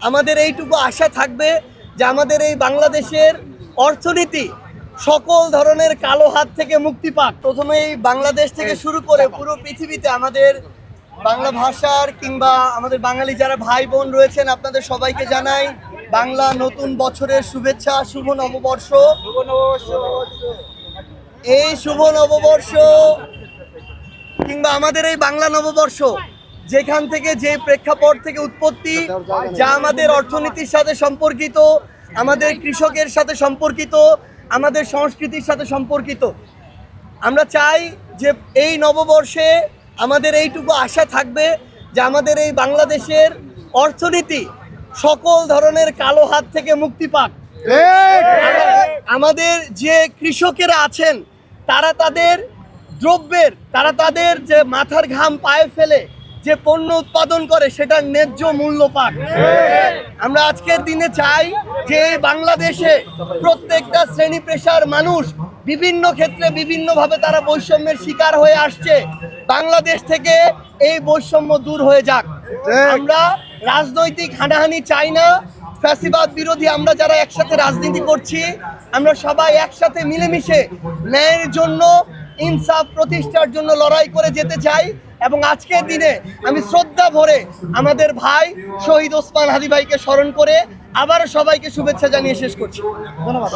আমাদের এইটুকু আশা থাকবে যে আমাদের এই বাংলাদেশের অর্থনীতি সকল ধরনের কালো হাত থেকে মুক্তি পাক। প্রথমেই বাংলাদেশ থেকে শুরু করে পুরো পৃথিবীতে আমাদের বাংলা ভাষার কিংবা আমাদের বাঙালি যারা ভাই বোন রয়েছেন আপনাদের সবাইকে জানাই বাংলা নতুন বছরের শুভেচ্ছা, শুভ নববর্ষ। এই শুভ নববর্ষ কিংবা আমাদের এই বাংলা নববর্ষ যেখান থেকে যে প্রেক্ষাপট থেকে উৎপত্তি, যা আমাদের অর্থনীতির সাথে সম্পর্কিত, আমাদের কৃষকের সাথে সম্পর্কিত, আমাদের সংস্কৃতির সাথে সম্পর্কিত। আমরা চাই যে এই নববর্ষে আমাদের এইটুকু আশা থাকবে যে আমাদের এই বাংলাদেশের অর্থনীতি সকল ধরনের কালো হাত থেকে মুক্তি পাক। আমাদের যে কৃষকেরা আছেন তারা তাদের দ্রব্যের, তাদের যে মাথার ঘাম পায়ে ফেলে যে পণ্য উৎপাদন করে সেটার ন্যায্য মূল্য পাক। আমরা আজকের দিনে চাই যে বাংলাদেশে প্রত্যেকটা শ্রেণী পেশার মানুষ বিভিন্ন ক্ষেত্রে বিভিন্নভাবে তারা বৈষম্যের শিকার হয়ে আসছে, বাংলাদেশ থেকে এই বৈষম্য দূর হয়ে যাক। আমরা রাজনৈতিক হানাহানি চাই না, ফ্যাসিবাদ বিরোধী আমরা যারা একসাথে রাজনীতি করছি আমরা সবাই একসাথে মিলেমিশে ন্যায়ের জন্য, ইনসাফ প্রতিষ্ঠার জন্য লড়াই করে যেতে চাই। এবং আজকের দিনে আমি শ্রদ্ধা ভরে আমাদের ভাই শহীদ ওসমান হাদি ভাইকে স্মরণ করে আবারও সবাইকে শুভেচ্ছা জানিয়ে শেষ করছি। ধন্যবাদ।